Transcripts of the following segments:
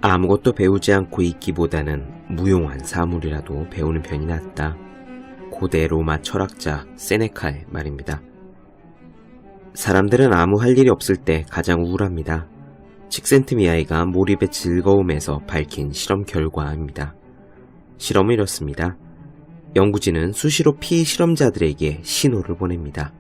아무것도 배우지 않고 있기보다는 무용한 사물이라도 배우는 편이 낫다. 고대 로마 철학자 세네카의 말입니다. 사람들은 아무 할 일이 없을 때 가장 우울합니다. 칙센트미아이가 몰입의 즐거움에서 밝힌 실험 결과입니다. 실험은 이렇습니다. 연구진은 수시로 피실험자들에게 신호를 보냅니다.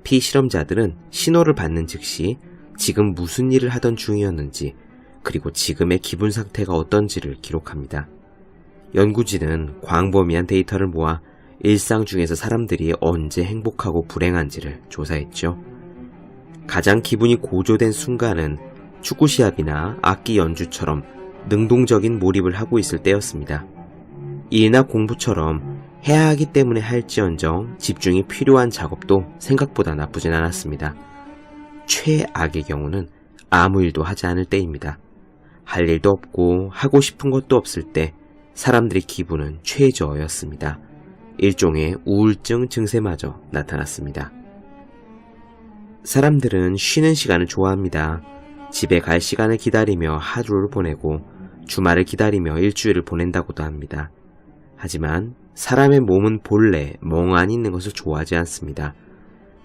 피실험자들은 신호를 받는 즉시 지금 무슨 일을 하던 중이었는지 그리고 지금의 기분 상태가 어떤지를 기록합니다. 연구진은 광범위한 데이터를 모아 일상 중에서 사람들이 언제 행복하고 불행한지를 조사했죠. 가장 기분이 고조된 순간은 축구 시합이나 악기 연주처럼 능동적인 몰입을 하고 있을 때였습니다. 일이나 공부처럼 해야 하기 때문에 할지언정 집중이 필요한 작업도 생각보다 나쁘진 않았습니다. 최악의 경우는 아무 일도 하지 않을 때입니다. 할 일도 없고 하고 싶은 것도 없을 때 사람들의 기분은 최저였습니다. 일종의 우울증 증세마저 나타났습니다. 사람들은 쉬는 시간을 좋아합니다. 집에 갈 시간을 기다리며 하루를 보내고 주말을 기다리며 일주일을 보낸다고도 합니다. 하지만 사람의 몸은 본래 멍하니 있는 것을 좋아하지 않습니다.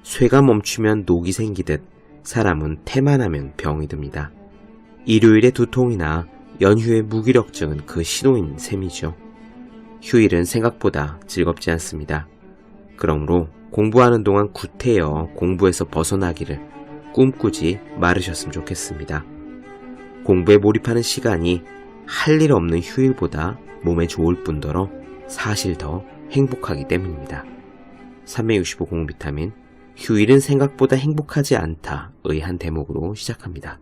쇠가 멈추면 녹이 생기듯 사람은 태만하면 병이 듭니다. 일요일의 두통이나 연휴의 무기력증은 그 신호인 셈이죠. 휴일은 생각보다 즐겁지 않습니다. 그러므로 공부하는 동안 구태여 공부에서 벗어나기를 꿈꾸지 말으셨으면 좋겠습니다. 공부에 몰입하는 시간이 할 일 없는 휴일보다 몸에 좋을 뿐더러 사실 더 행복하기 때문입니다. 365 공비타민 휴일은 생각보다 행복하지 않다의 한 대목으로 시작합니다.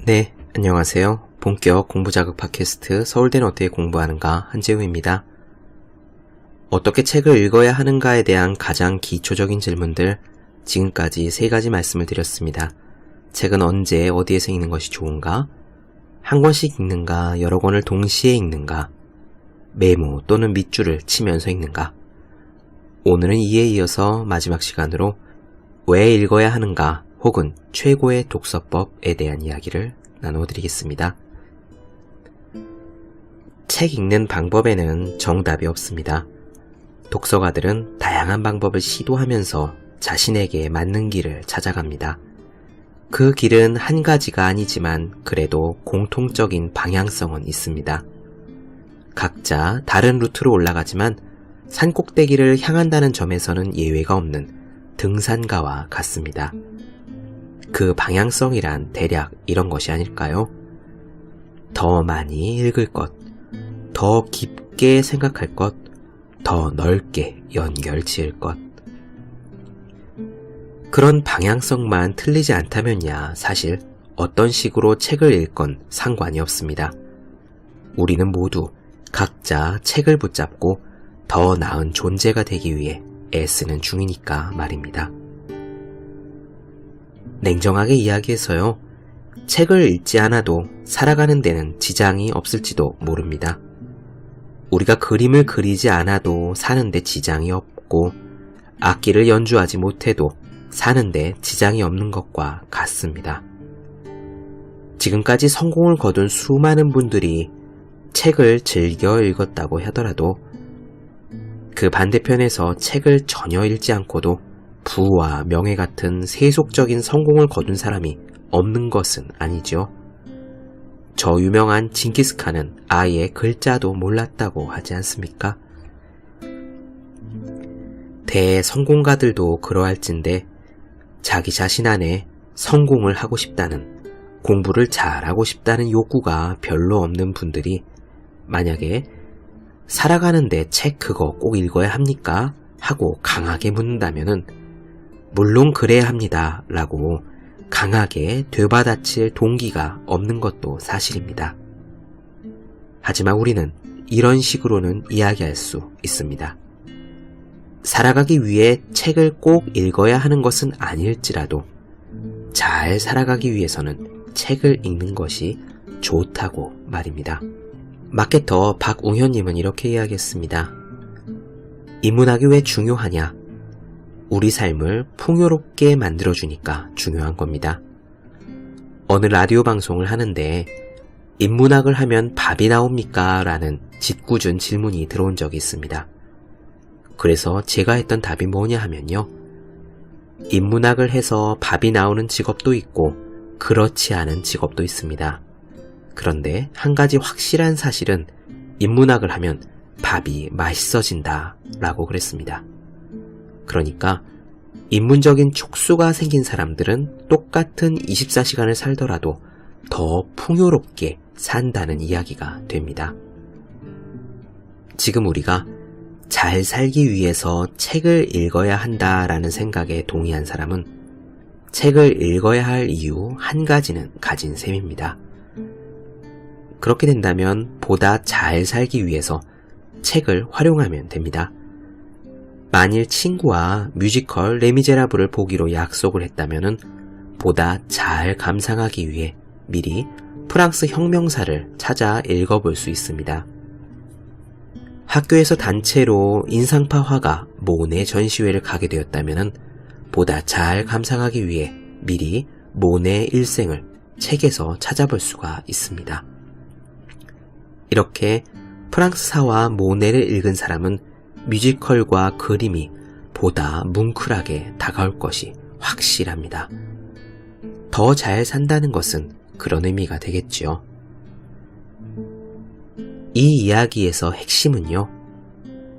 네, 안녕하세요. 본격 공부자극 팟캐스트 서울대는 어떻게 공부하는가 한재우입니다. 어떻게 책을 읽어야 하는가에 대한 가장 기초적인 질문들 지금까지 3가지 말씀을 드렸습니다. 책은 언제 어디에서 읽는 것이 좋은가? 한 권씩 읽는가? 여러 권을 동시에 읽는가? 메모 또는 밑줄을 치면서 읽는가? 오늘은 이에 이어서 마지막 시간으로 왜 읽어야 하는가 혹은 최고의 독서법에 대한 이야기를 나눠드리겠습니다. 책 읽는 방법에는 정답이 없습니다. 독서가들은 다양한 방법을 시도하면서 자신에게 맞는 길을 찾아갑니다. 그 길은 한 가지가 아니지만 그래도 공통적인 방향성은 있습니다. 각자 다른 루트로 올라가지만 산꼭대기를 향한다는 점에서는 예외가 없는 등산가와 같습니다. 그 방향성이란 대략 이런 것이 아닐까요? 더 많이 읽을 것, 더 깊게 생각할 것, 더 넓게 연결 지을 것. 그런 방향성만 틀리지 않다면야 사실 어떤 식으로 책을 읽건 상관이 없습니다. 우리는 모두 각자 책을 붙잡고 더 나은 존재가 되기 위해 애쓰는 중이니까 말입니다. 냉정하게 이야기해서요, 책을 읽지 않아도 살아가는 데는 지장이 없을지도 모릅니다. 우리가 그림을 그리지 않아도 사는데 지장이 없고 악기를 연주하지 못해도 사는데 지장이 없는 것과 같습니다. 지금까지 성공을 거둔 수많은 분들이 책을 즐겨 읽었다고 하더라도 그 반대편에서 책을 전혀 읽지 않고도 부와 명예 같은 세속적인 성공을 거둔 사람이 없는 것은 아니죠. 저 유명한 징기스칸은 아예 글자도 몰랐다고 하지 않습니까? 대성공가들도 그러할진데 자기 자신 안에 성공을 하고 싶다는, 공부를 잘하고 싶다는 욕구가 별로 없는 분들이 만약에 살아가는데 책 그거 꼭 읽어야 합니까? 하고 강하게 묻는다면은 물론 그래야 합니다 라고 강하게 되받아칠 동기가 없는 것도 사실입니다. 하지만 우리는 이런 식으로는 이야기할 수 있습니다. 살아가기 위해 책을 꼭 읽어야 하는 것은 아닐지라도 잘 살아가기 위해서는 책을 읽는 것이 좋다고 말입니다. 마케터 박웅현님은 이렇게 이야기했습니다. 인문학이 왜 중요하냐? 우리 삶을 풍요롭게 만들어주니까 중요한 겁니다. 어느 라디오 방송을 하는데 인문학을 하면 밥이 나옵니까? 라는 짓궂은 질문이 들어온 적이 있습니다. 그래서 제가 했던 답이 뭐냐 하면요. 인문학을 해서 밥이 나오는 직업도 있고 그렇지 않은 직업도 있습니다. 그런데 한 가지 확실한 사실은 인문학을 하면 밥이 맛있어진다 라고 그랬습니다. 그러니까 인문적인 촉수가 생긴 사람들은 똑같은 24시간을 살더라도 더 풍요롭게 산다는 이야기가 됩니다. 지금 우리가 잘 살기 위해서 책을 읽어야 한다라는 생각에 동의한 사람은 책을 읽어야 할 이유 한 가지는 가진 셈입니다. 그렇게 된다면 보다 잘 살기 위해서 책을 활용하면 됩니다. 만일 친구와 뮤지컬 레미제라블을 보기로 약속을 했다면 보다 잘 감상하기 위해 미리 프랑스 혁명사를 찾아 읽어볼 수 있습니다. 학교에서 단체로 인상파 화가 모네 전시회를 가게 되었다면 보다 잘 감상하기 위해 미리 모네 일생을 책에서 찾아볼 수가 있습니다. 이렇게 프랑스사와 모네를 읽은 사람은 뮤지컬과 그림이 보다 뭉클하게 다가올 것이 확실합니다. 더 잘 산다는 것은 그런 의미가 되겠지요. 이 이야기에서 핵심은요,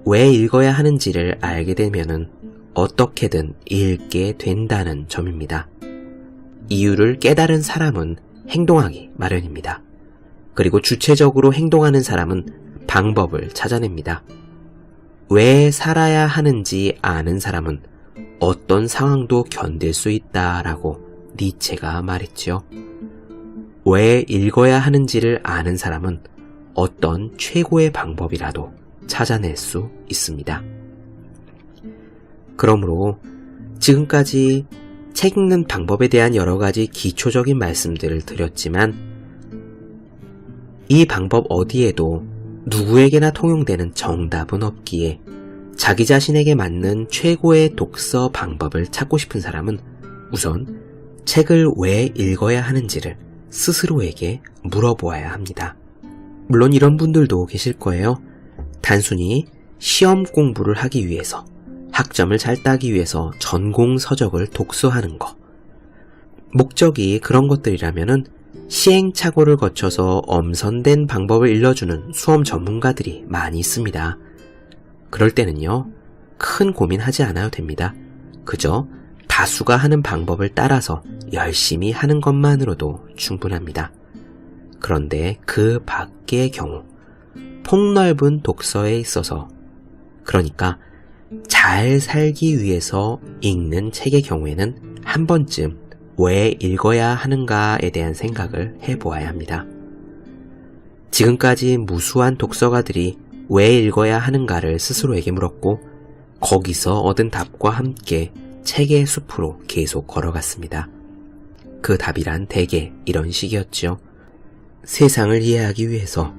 왜 읽어야 하는지를 알게 되면은 어떻게든 읽게 된다는 점입니다. 이유를 깨달은 사람은 행동하기 마련입니다. 그리고 주체적으로 행동하는 사람은 방법을 찾아냅니다. 왜 살아야 하는지 아는 사람은 어떤 상황도 견딜 수 있다라고 니체가 말했죠. 왜 읽어야 하는지를 아는 사람은 어떤 최고의 방법이라도 찾아낼 수 있습니다. 그러므로 지금까지 책 읽는 방법에 대한 여러 가지 기초적인 말씀들을 드렸지만 이 방법 어디에도 누구에게나 통용되는 정답은 없기에 자기 자신에게 맞는 최고의 독서 방법을 찾고 싶은 사람은 우선 책을 왜 읽어야 하는지를 스스로에게 물어보아야 합니다. 물론 이런 분들도 계실 거예요. 단순히 시험 공부를 하기 위해서, 학점을 잘 따기 위해서 전공 서적을 독서하는 거. 목적이 그런 것들이라면은 시행착오를 거쳐서 엄선된 방법을 일러주는 수험 전문가들이 많이 있습니다. 그럴 때는요, 큰 고민하지 않아도 됩니다. 그저 다수가 하는 방법을 따라서 열심히 하는 것만으로도 충분합니다. 그런데 그 밖의 경우, 폭넓은 독서에 있어서, 그러니까 잘 살기 위해서 읽는 책의 경우에는 한 번쯤 왜 읽어야 하는가에 대한 생각을 해보아야 합니다. 지금까지 무수한 독서가들이 왜 읽어야 하는가를 스스로에게 물었고 거기서 얻은 답과 함께 책의 숲으로 계속 걸어갔습니다. 그 답이란 대개 이런 식이었죠. 세상을 이해하기 위해서,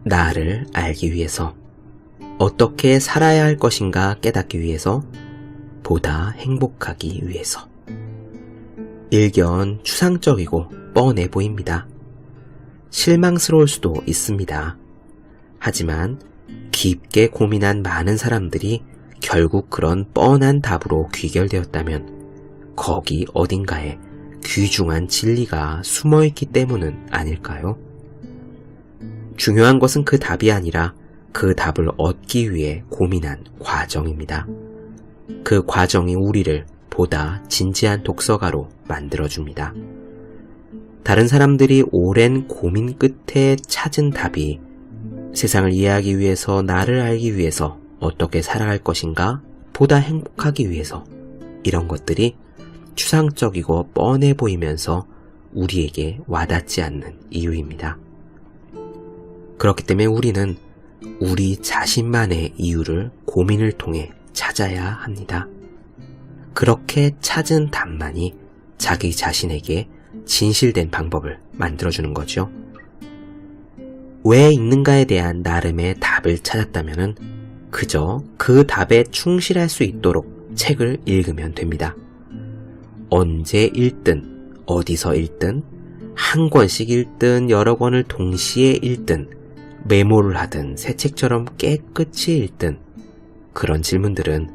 나를 알기 위해서, 어떻게 살아야 할 것인가 깨닫기 위해서, 보다 행복하기 위해서. 일견 추상적이고 뻔해 보입니다. 실망스러울 수도 있습니다. 하지만 깊게 고민한 많은 사람들이 결국 그런 뻔한 답으로 귀결되었다면 거기 어딘가에 귀중한 진리가 숨어있기 때문은 아닐까요? 중요한 것은 그 답이 아니라 그 답을 얻기 위해 고민한 과정입니다. 그 과정이 우리를 보다 진지한 독서가로 만들어줍니다. 다른 사람들이 오랜 고민 끝에 찾은 답이 세상을 이해하기 위해서, 나를 알기 위해서, 어떻게 살아갈 것인가, 보다 행복하기 위해서, 이런 것들이 추상적이고 뻔해 보이면서 우리에게 와닿지 않는 이유입니다. 그렇기 때문에 우리는 우리 자신만의 이유를 고민을 통해 찾아야 합니다. 그렇게 찾은 답만이 자기 자신에게 진실된 방법을 만들어주는 거죠. 왜 읽는가에 대한 나름의 답을 찾았다면 그저 그 답에 충실할 수 있도록 책을 읽으면 됩니다. 언제 읽든, 어디서 읽든, 한 권씩 읽든 여러 권을 동시에 읽든 메모를 하든 새 책처럼 깨끗이 읽든 그런 질문들은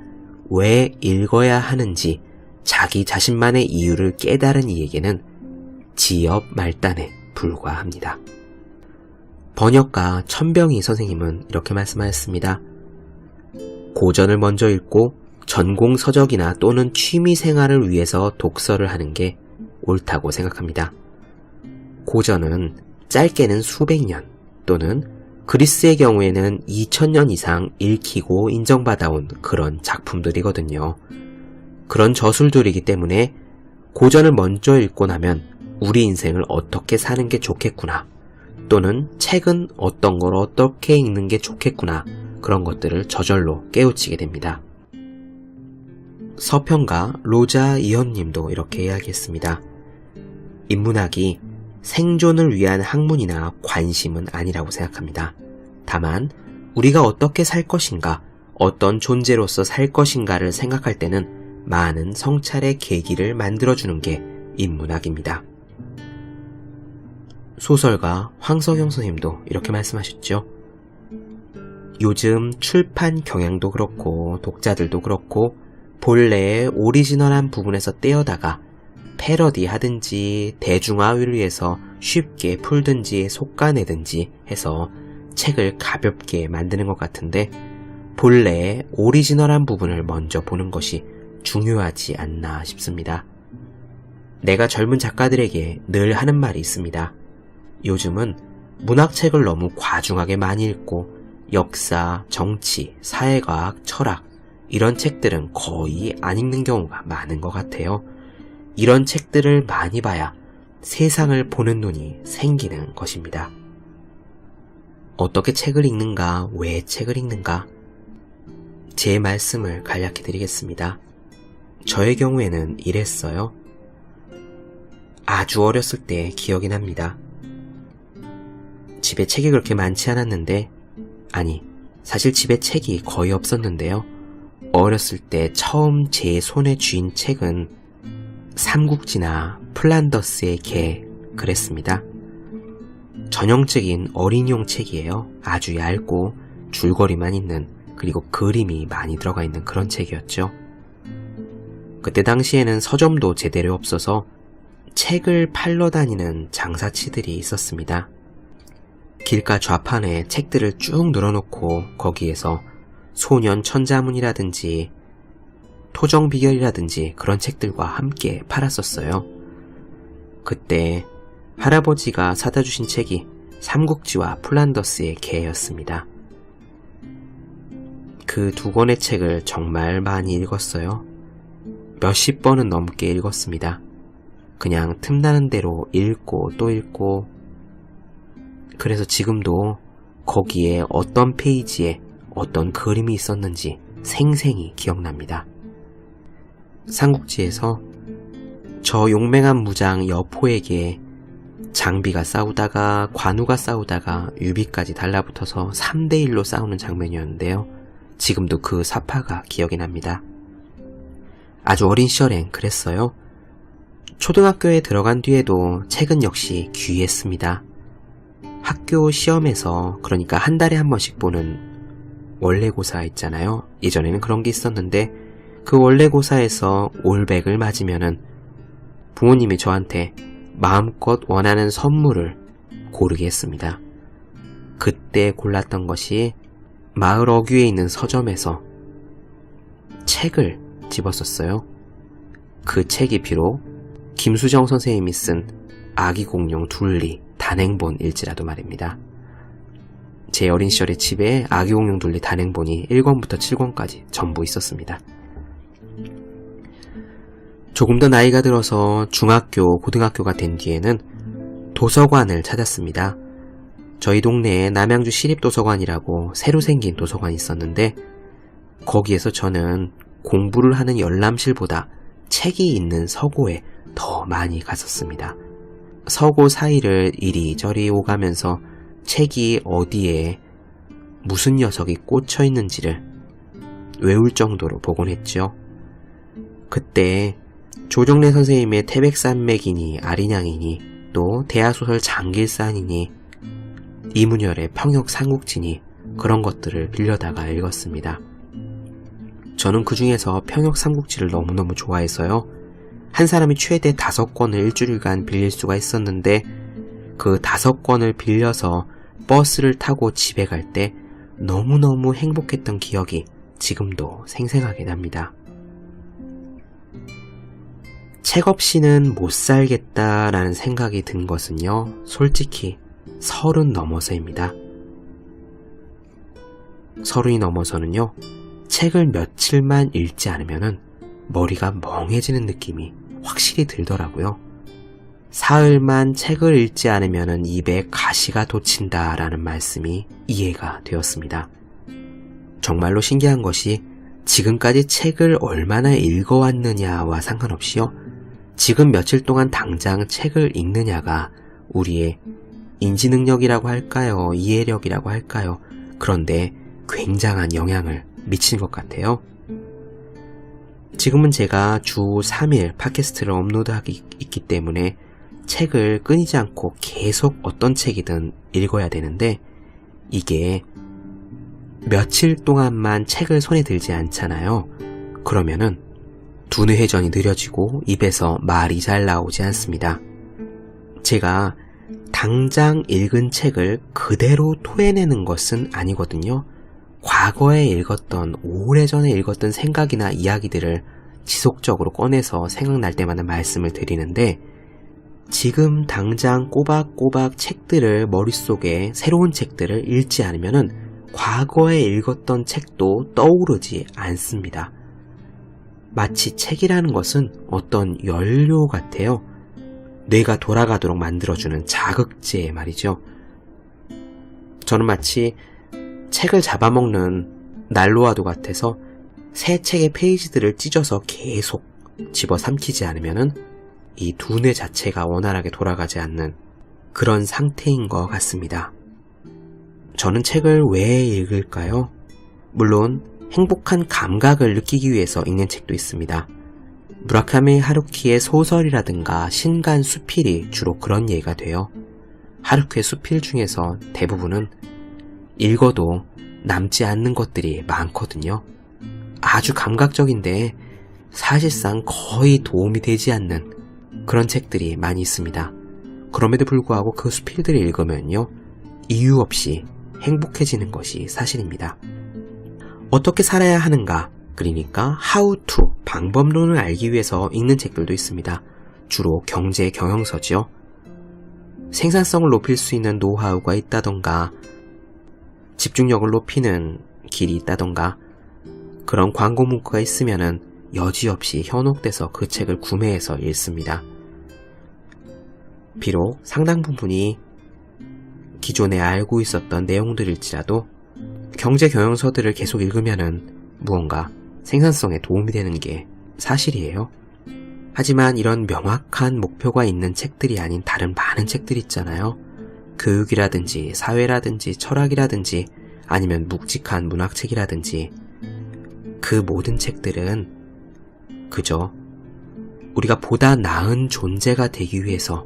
왜 읽어야 하는지 자기 자신만의 이유를 깨달은 이에게는 지엽 말단에 불과합니다. 번역가 천병희 선생님은 이렇게 말씀하였습니다. 고전을 먼저 읽고 전공 서적이나 또는 취미 생활을 위해서 독서를 하는 게 옳다고 생각합니다. 고전은 짧게는 수백 년 또는 그리스의 경우에는 2000년 이상 읽히고 인정받아온 그런 작품들이거든요. 그런 저술들이기 때문에 고전을 먼저 읽고 나면 우리 인생을 어떻게 사는 게 좋겠구나, 또는 책은 어떤 걸 어떻게 읽는 게 좋겠구나, 그런 것들을 저절로 깨우치게 됩니다. 서평가 로자 이현님도 이렇게 이야기했습니다. 인문학이 생존을 위한 학문이나 관심은 아니라고 생각합니다. 다만 우리가 어떻게 살 것인가, 어떤 존재로서 살 것인가를 생각할 때는 많은 성찰의 계기를 만들어주는 게 인문학입니다. 소설가 황석영 선생님도 이렇게 말씀하셨죠. 요즘 출판 경향도 그렇고 독자들도 그렇고 본래의 오리지널한 부분에서 떼어다가 패러디 하든지 대중화를 위해서 쉽게 풀든지 솎아내든지 해서 책을 가볍게 만드는 것 같은데 본래의 오리지널한 부분을 먼저 보는 것이 중요하지 않나 싶습니다. 내가 젊은 작가들에게 늘 하는 말이 있습니다. 요즘은 문학책을 너무 과중하게 많이 읽고 역사, 정치, 사회과학, 철학 이런 책들은 거의 안 읽는 경우가 많은 것 같아요. 이런 책들을 많이 봐야 세상을 보는 눈이 생기는 것입니다. 어떻게 책을 읽는가, 왜 책을 읽는가? 제 말씀을 간략히 드리겠습니다. 저의 경우에는 이랬어요. 아주 어렸을 때 기억이 납니다. 집에 책이 그렇게 많지 않았는데, 아니, 사실 집에 책이 거의 없었는데요. 어렸을 때 처음 제 손에 쥐인 책은 삼국지나 플란더스의 개, 그랬습니다. 전형적인 어린이용 책이에요. 아주 얇고 줄거리만 있는, 그리고 그림이 많이 들어가 있는 그런 책이었죠. 그때 당시에는 서점도 제대로 없어서 책을 팔러 다니는 장사치들이 있었습니다. 길가 좌판에 책들을 쭉 늘어놓고 거기에서 소년 천자문이라든지 토정비결이라든지 그런 책들과 함께 팔았었어요. 그때 할아버지가 사다 주신 책이 삼국지와 플란더스의 개였습니다. 그 두 권의 책을 정말 많이 읽었어요. 몇십 번은 넘게 읽었습니다. 그냥 틈나는 대로 읽고 또 읽고. 그래서 지금도 거기에 어떤 페이지에 어떤 그림이 있었는지 생생히 기억납니다. 삼국지에서 저 용맹한 무장 여포에게 장비가 싸우다가 관우가 싸우다가 유비까지 달라붙어서 3대1로 싸우는 장면이었는데요. 지금도 그 사파가 기억이 납니다. 아주 어린 시절엔 그랬어요. 초등학교에 들어간 뒤에도 책은 역시 귀했습니다. 학교 시험에서, 그러니까 한 달에 한 번씩 보는 원래고사 있잖아요. 예전에는 그런 게 있었는데 그 원래고사에서 올백을 맞으면은 부모님이 저한테 마음껏 원하는 선물을 고르게 했습니다. 그때 골랐던 것이 마을 어귀에 있는 서점에서 책을 집었었어요. 그 책이 비록 김수정 선생님이 쓴 아기공룡 둘리 단행본일지라도 말입니다. 제 어린 시절에 집에 아기공룡 둘리 단행본이 1권부터 7권까지 전부 있었습니다. 조금 더 나이가 들어서 중학교, 고등학교가 된 뒤에는 도서관을 찾았습니다. 저희 동네에 남양주 시립도서관이라고 새로 생긴 도서관이 있었는데 거기에서 저는 공부를 하는 열람실보다 책이 있는 서고에 더 많이 갔었습니다. 서고 사이를 이리저리 오가면서 책이 어디에 무슨 녀석이 꽂혀 있는지를 외울 정도로 보곤 했죠. 그때 조정래 선생님의 태백산맥이니 아리냥이니 책도 대하소설 장길산이니 이문열의 평역삼국지니 그런 것들을 빌려다가 읽었습니다. 저는 그 중에서 평역삼국지를 너무너무 좋아해서요. 한 사람이 최대 5권을 일주일간 빌릴 수가 있었는데 그 5권을 빌려서 버스를 타고 집에 갈 때 너무너무 행복했던 기억이 지금도 생생하게 납니다. 책 없이는 못 살겠다라는 생각이 든 것은요, 솔직히 30 넘어서입니다. 30이 넘어서는요, 책을 며칠만 읽지 않으면은 머리가 멍해지는 느낌이 확실히 들더라고요. 사흘만 책을 읽지 않으면은 입에 가시가 돋친다라는 말씀이 이해가 되었습니다. 정말로 신기한 것이 지금까지 책을 얼마나 읽어왔느냐와 상관없이요, 지금 며칠 동안 당장 책을 읽느냐가 우리의 인지능력이라고 할까요? 이해력이라고 할까요? 그런데 굉장한 영향을 미친 것 같아요. 지금은 제가 주 3일 팟캐스트를 업로드하고 있기 때문에 책을 끊이지 않고 계속 어떤 책이든 읽어야 되는데 이게 며칠 동안만 책을 손에 들지 않잖아요. 그러면은 두뇌 회전이 느려지고 입에서 말이 잘 나오지 않습니다. 제가 당장 읽은 책을 그대로 토해내는 것은 아니거든요. 과거에 읽었던, 오래전에 읽었던 생각이나 이야기들을 지속적으로 꺼내서 생각날 때마다 말씀을 드리는데 지금 당장 꼬박꼬박 책들을 머릿속에 새로운 책들을 읽지 않으면은 과거에 읽었던 책도 떠오르지 않습니다. 마치 책이라는 것은 어떤 연료 같아요. 뇌가 돌아가도록 만들어주는 자극제 말이죠. 저는 마치 책을 잡아먹는 난로와도 같아서 새 책의 페이지들을 찢어서 계속 집어삼키지 않으면은 이 두뇌 자체가 원활하게 돌아가지 않는 그런 상태인 것 같습니다. 저는 책을 왜 읽을까요? 물론 행복한 감각을 느끼기 위해서 읽는 책도 있습니다. 무라카미 하루키의 소설이라든가 신간 수필이 주로 그런 예가 돼요. 하루키의 수필 중에서 대부분은 읽어도 남지 않는 것들이 많거든요. 아주 감각적인데 사실상 거의 도움이 되지 않는 그런 책들이 많이 있습니다. 그럼에도 불구하고 그 수필들을 읽으면요, 이유 없이 행복해지는 것이 사실입니다. 어떻게 살아야 하는가, 그러니까 how to, 방법론을 알기 위해서 읽는 책들도 있습니다. 주로 경제 경영서죠. 생산성을 높일 수 있는 노하우가 있다던가 집중력을 높이는 길이 있다던가 그런 광고 문구가 있으면은 여지없이 현혹돼서 그 책을 구매해서 읽습니다. 비록 상당 부분이 기존에 알고 있었던 내용들일지라도 경제 경영서들을 계속 읽으면은 무언가 생산성에 도움이 되는 게 사실이에요. 하지만 이런 명확한 목표가 있는 책들이 아닌 다른 많은 책들 있잖아요. 교육이라든지 사회라든지 철학이라든지 아니면 묵직한 문학책이라든지 그 모든 책들은 그저 우리가 보다 나은 존재가 되기 위해서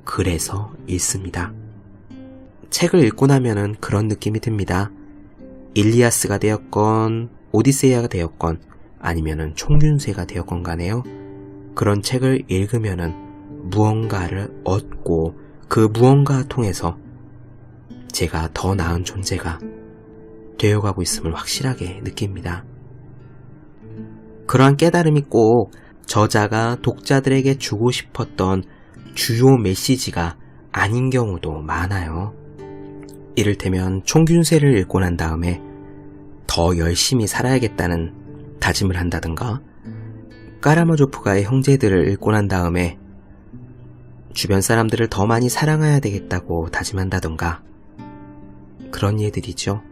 그래서 읽습니다. 책을 읽고 나면은 그런 느낌이 듭니다. 일리아스가 되었건 오디세이아가 되었건 아니면은 총균세가 되었건 간에요. 그런 책을 읽으면은 무언가를 얻고 그 무언가 통해서 제가 더 나은 존재가 되어가고 있음을 확실하게 느낍니다. 그러한 깨달음이 꼭 저자가 독자들에게 주고 싶었던 주요 메시지가 아닌 경우도 많아요. 이를테면 총균세를 읽고 난 다음에 더 열심히 살아야겠다는 다짐을 한다든가, 까라마조프가의 형제들을 읽고 난 다음에 주변 사람들을 더 많이 사랑해야 되겠다고 다짐한다던가 그런 예들이죠.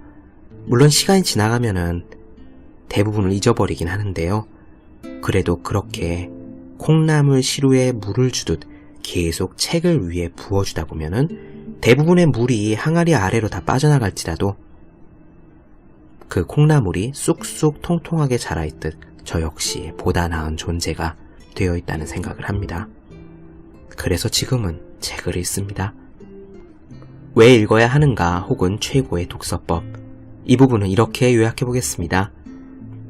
물론 시간이 지나가면은 대부분을 잊어버리긴 하는데요. 그래도 그렇게 콩나물 시루에 물을 주듯 계속 책을 위에 부어주다 보면은 대부분의 물이 항아리 아래로 다 빠져나갈지라도 그 콩나물이 쑥쑥 통통하게 자라있듯 저 역시 보다 나은 존재가 되어 있다는 생각을 합니다. 그래서 지금은 책을 읽습니다. 왜 읽어야 하는가 혹은 최고의 독서법. 이 부분은 이렇게 요약해 보겠습니다.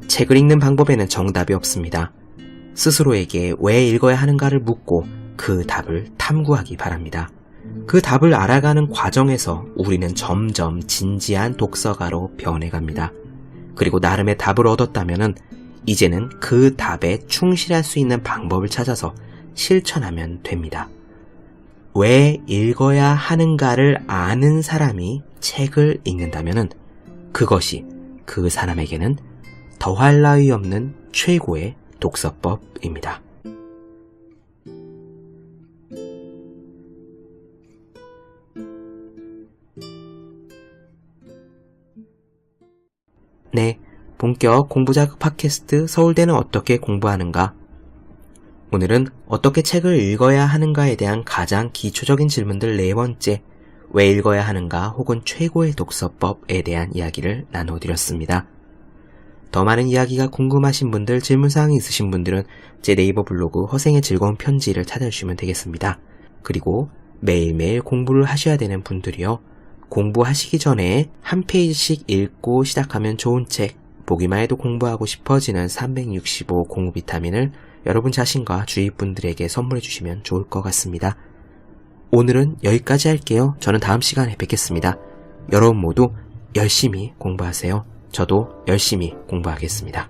책을 읽는 방법에는 정답이 없습니다. 스스로에게 왜 읽어야 하는가를 묻고 그 답을 탐구하기 바랍니다. 그 답을 알아가는 과정에서 우리는 점점 진지한 독서가로 변해갑니다. 그리고 나름의 답을 얻었다면 이제는 그 답에 충실할 수 있는 방법을 찾아서 실천하면 됩니다. 왜 읽어야 하는가를 아는 사람이 책을 읽는다면 그것이 그 사람에게는 더할 나위 없는 최고의 독서법입니다. 네, 본격 공부자극 팟캐스트 서울대는 어떻게 공부하는가? 오늘은 어떻게 책을 읽어야 하는가에 대한 가장 기초적인 질문들 4번째, 왜 읽어야 하는가 혹은 최고의 독서법에 대한 이야기를 나눠드렸습니다. 더 많은 이야기가 궁금하신 분들, 질문사항이 있으신 분들은 제 네이버 블로그 허생의 즐거운 편지를 찾아주시면 되겠습니다. 그리고 매일매일 공부를 하셔야 되는 분들이요. 공부하시기 전에 한 페이지씩 읽고 시작하면 좋은 책, 보기만 해도 공부하고 싶어지는 365 공부 비타민을 여러분 자신과 주위 분들에게 선물해 주시면 좋을 것 같습니다. 오늘은 여기까지 할게요. 저는 다음 시간에 뵙겠습니다. 여러분 모두 열심히 공부하세요. 저도 열심히 공부하겠습니다.